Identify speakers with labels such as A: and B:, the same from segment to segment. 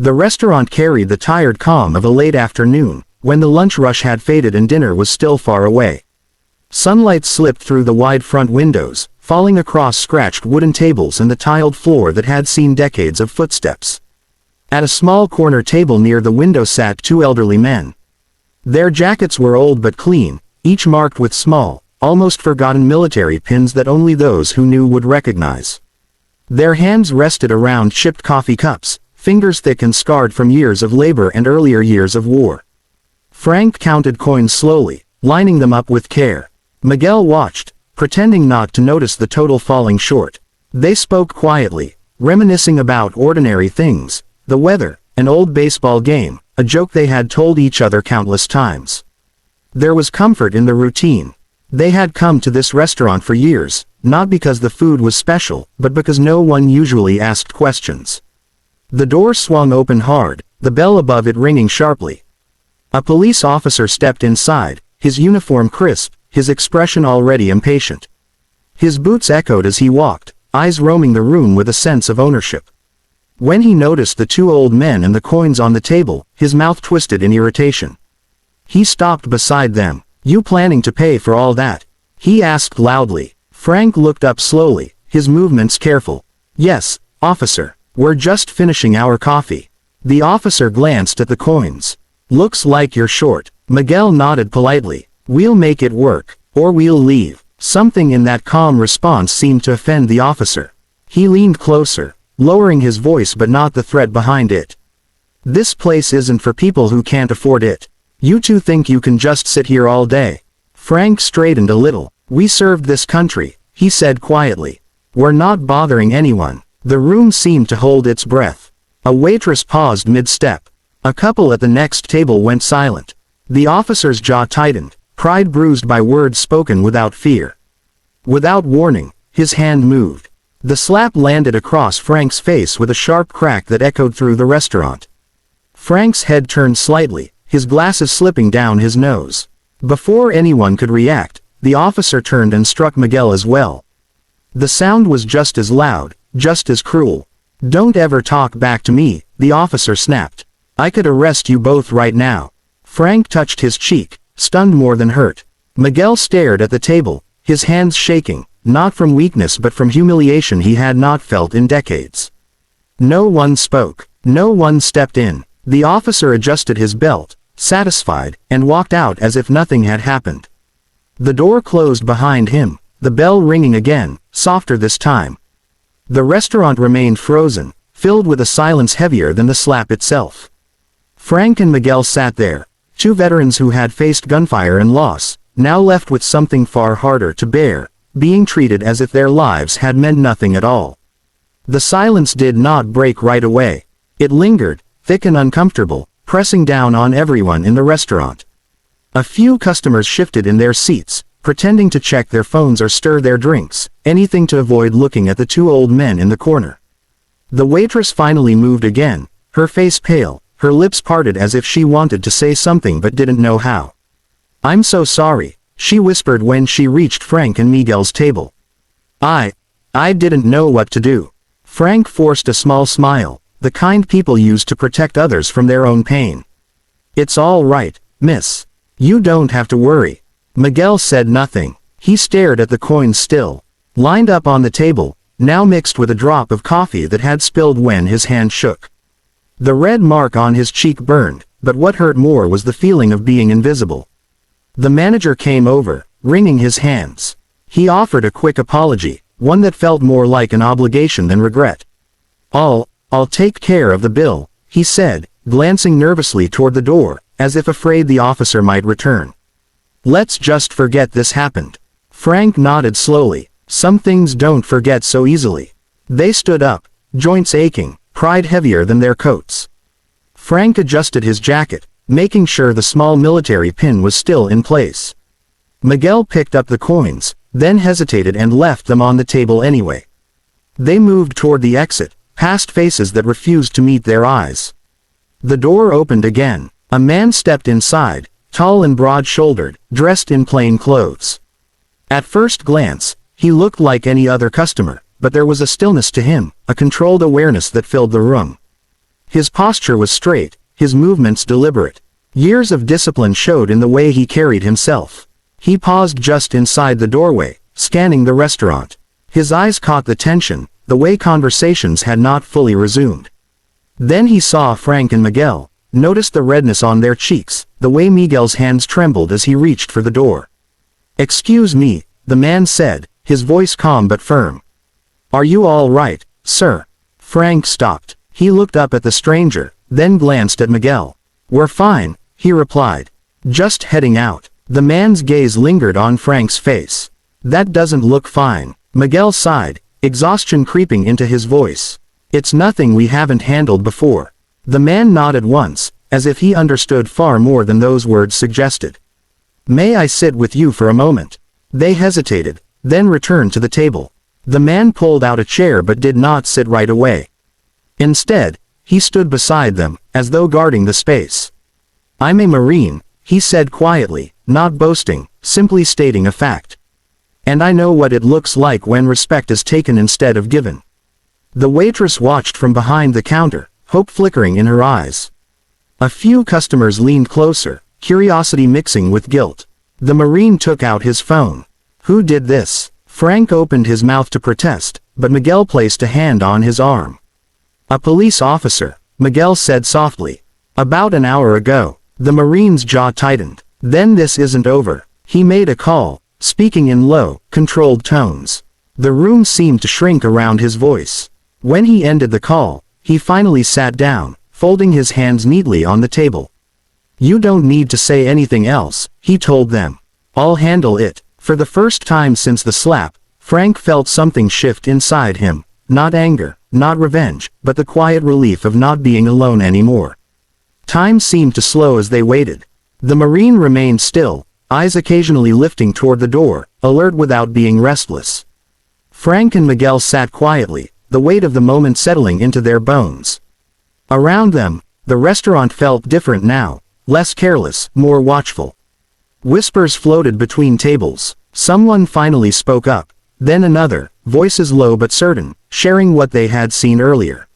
A: The restaurant carried the tired calm of a late afternoon, when the lunch rush had faded and dinner was still far away. Sunlight slipped through the wide front windows, falling across scratched wooden tables and the tiled floor that had seen decades of footsteps. At a small corner table near the window sat two elderly men. Their jackets were old but clean, each marked with small, almost forgotten military pins that only those who knew would recognize. Their hands rested around chipped coffee cups, fingers thick and scarred from years of labor and earlier years of war. Frank counted coins slowly, lining them up with care. Miguel watched, pretending not to notice the total falling short. They spoke quietly, reminiscing about ordinary things, the weather, an old baseball game, a joke they had told each other countless times. There was comfort in the routine. They had come to this restaurant for years, not because the food was special, but because no one usually asked questions. The door swung open hard, the bell above it ringing sharply. A police officer stepped inside, his uniform crisp, his expression already impatient. His boots echoed as he walked, eyes roaming the room with a sense of ownership. When he noticed the two old men and the coins on the table, his mouth twisted in irritation. He stopped beside them. "You planning to pay for all that?" he asked loudly. Frank looked up slowly, his movements careful. "Yes, officer. We're just finishing our coffee." The officer glanced at the coins. "Looks like you're short." Miguel nodded politely. "We'll make it work, or we'll leave." Something in that calm response seemed to offend the officer. He leaned closer, lowering his voice but not the threat behind it. "This place isn't for people who can't afford it. You two think you can just sit here all day?" Frank straightened a little. "We served this country," he said quietly. "We're not bothering anyone." The room seemed to hold its breath. A waitress paused mid-step. A couple at the next table went silent. The officer's jaw tightened, pride bruised by words spoken without fear. Without warning, his hand moved. The slap landed across Frank's face with a sharp crack that echoed through the restaurant. Frank's head turned slightly, his glasses slipping down his nose. Before anyone could react, the officer turned and struck Miguel as well. The sound was just as loud, just as cruel. "Don't ever talk back to me," the officer snapped. "I could arrest you both right now." Frank touched his cheek, stunned more than hurt. Miguel stared at the table, his hands shaking, not from weakness but from humiliation he had not felt in decades. No one spoke. No one stepped in. The officer adjusted his belt, satisfied, and walked out as if nothing had happened. The door closed behind him, the bell ringing again, softer this time. The restaurant remained frozen, filled with a silence heavier than the slap itself. Frank and Miguel sat there, two veterans who had faced gunfire and loss, now left with something far harder to bear, being treated as if their lives had meant nothing at all. The silence did not break right away. It lingered, thick and uncomfortable, pressing down on everyone in the restaurant. A few customers shifted in their seats, pretending to check their phones or stir their drinks, anything to avoid looking at the two old men in the corner. The waitress finally moved again, her face pale, her lips parted as if she wanted to say something but didn't know how. "I'm so sorry," she whispered when she reached Frank and Miguel's table. I didn't know what to do." Frank forced a small smile, the kind people use to protect others from their own pain. "It's all right, miss. You don't have to worry." Miguel said nothing. He stared at the coins still, lined up on the table, now mixed with a drop of coffee that had spilled when his hand shook. The red mark on his cheek burned, but what hurt more was the feeling of being invisible. The manager came over, wringing his hands. He offered a quick apology, one that felt more like an obligation than regret. I'll take care of the bill," he said, glancing nervously toward the door, as if afraid the officer might return. "Let's just forget this happened." Frank nodded slowly. Some things don't forget so easily. They stood up, joints aching, pride heavier than their coats. Frank adjusted his jacket, making sure the small military pin was still in place. Miguel picked up the coins, then hesitated and left them on the table anyway. They moved toward the exit, past faces that refused to meet their eyes. The door opened again. A man stepped inside, tall and broad-shouldered, dressed in plain clothes. At first glance, he looked like any other customer, but there was a stillness to him, a controlled awareness that filled the room. His posture was straight, his movements deliberate. Years of discipline showed in the way he carried himself. He paused just inside the doorway, scanning the restaurant. His eyes caught the tension, the way conversations had not fully resumed. Then he saw Frank and Miguel, noticed the redness on their cheeks, the way Miguel's hands trembled as he reached for the door. "Excuse me," the man said, his voice calm but firm. "Are you all right, sir?" Frank stopped. He looked up at the stranger, then glanced at Miguel. "We're fine," he replied. "Just heading out." The man's gaze lingered on Frank's face. "That doesn't look fine." Miguel sighed, exhaustion creeping into his voice. "It's nothing we haven't handled before." The man nodded once, as if he understood far more than those words suggested. "May I sit with you for a moment?" They hesitated, then returned to the table. The man pulled out a chair but did not sit right away. Instead, he stood beside them, as though guarding the space. "I'm a Marine," he said quietly, not boasting, simply stating a fact. "And I know what it looks like when respect is taken instead of given." The waitress watched from behind the counter, hope flickering in her eyes. A few customers leaned closer, curiosity mixing with guilt. The Marine took out his phone. "Who did this?" Frank opened his mouth to protest, but Miguel placed a hand on his arm. "A police officer," Miguel said softly. "About an hour ago." The Marine's jaw tightened. "Then this isn't over." He made a call, speaking in low, controlled tones. The room seemed to shrink around his voice. When he ended the call, he finally sat down, folding his hands neatly on the table. "You don't need to say anything else," he told them. "I'll handle it." For the first time since the slap, Frank felt something shift inside him. Not anger, not revenge, but the quiet relief of not being alone anymore. Time seemed to slow as they waited. The Marine remained still, eyes occasionally lifting toward the door, alert without being restless. Frank and Miguel sat quietly, the weight of the moment settling into their bones. Around them, the restaurant felt different now, less careless, more watchful. Whispers floated between tables. Someone finally spoke up, then another, voices low but certain, sharing what they had seen earlier.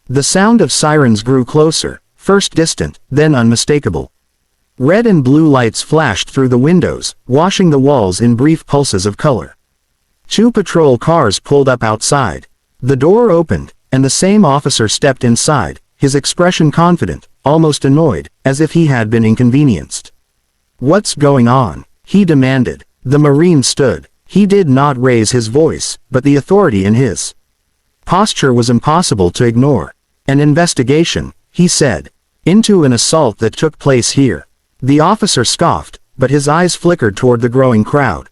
A: The sound of sirens grew closer, first distant, then unmistakable. Red and blue lights flashed through the windows, washing the walls in brief pulses of color. 2 patrol cars pulled up outside. The door opened, and the same officer stepped inside, his expression confident, almost annoyed, as if he had been inconvenienced. "What's going on?" he demanded. The Marine stood. He did not raise his voice, but the authority in his posture was impossible to ignore. "An investigation," he said, "into an assault that took place here." The officer scoffed, but his eyes flickered toward the growing crowd.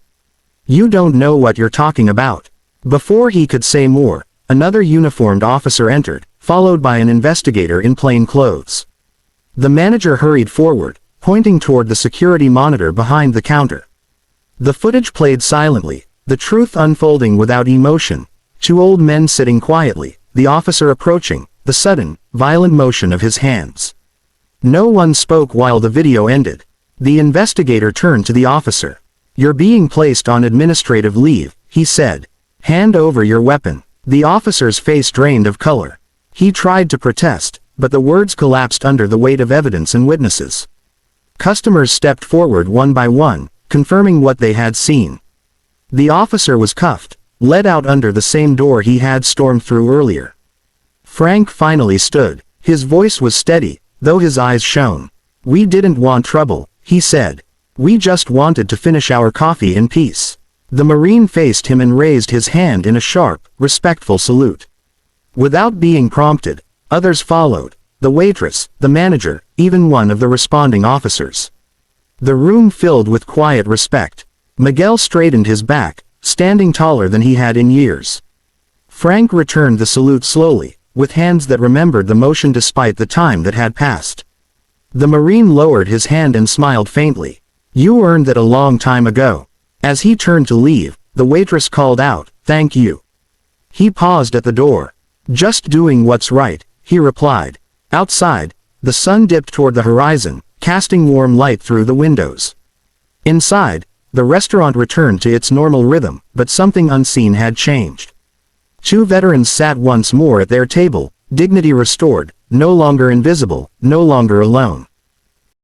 A: "You don't know what you're talking about." Before he could say more, another uniformed officer entered, followed by an investigator in plain clothes. The manager hurried forward, pointing toward the security monitor behind the counter. The footage played silently, the truth unfolding without emotion. 2 old men sitting quietly, the officer approaching, the sudden, violent motion of his hands. No one spoke while the video ended. The investigator turned to the officer. "You're being placed on administrative leave," he said. "Hand over your weapon." The officer's face drained of color. He tried to protest, but the words collapsed under the weight of evidence and witnesses. Customers stepped forward one by one, confirming what they had seen. The officer was cuffed, led out under the same door he had stormed through earlier. Frank finally stood. His voice was steady, though his eyes shone. "We didn't want trouble," he said. "We just wanted to finish our coffee in peace." The Marine faced him and raised his hand in a sharp, respectful salute. Without being prompted, others followed. The waitress, the manager, even one of the responding officers. The room filled with quiet respect. Miguel straightened his back, standing taller than he had in years. Frank returned the salute slowly, with hands that remembered the motion despite the time that had passed. The Marine lowered his hand and smiled faintly. "You earned that a long time ago." As he turned to leave, the waitress called out, "Thank you." He paused at the door. "Just doing what's right," he replied. Outside, the sun dipped toward the horizon, casting warm light through the windows. Inside, the restaurant returned to its normal rhythm, but something unseen had changed. 2 veterans sat once more at their table, Dignity restored, no longer invisible, no longer alone.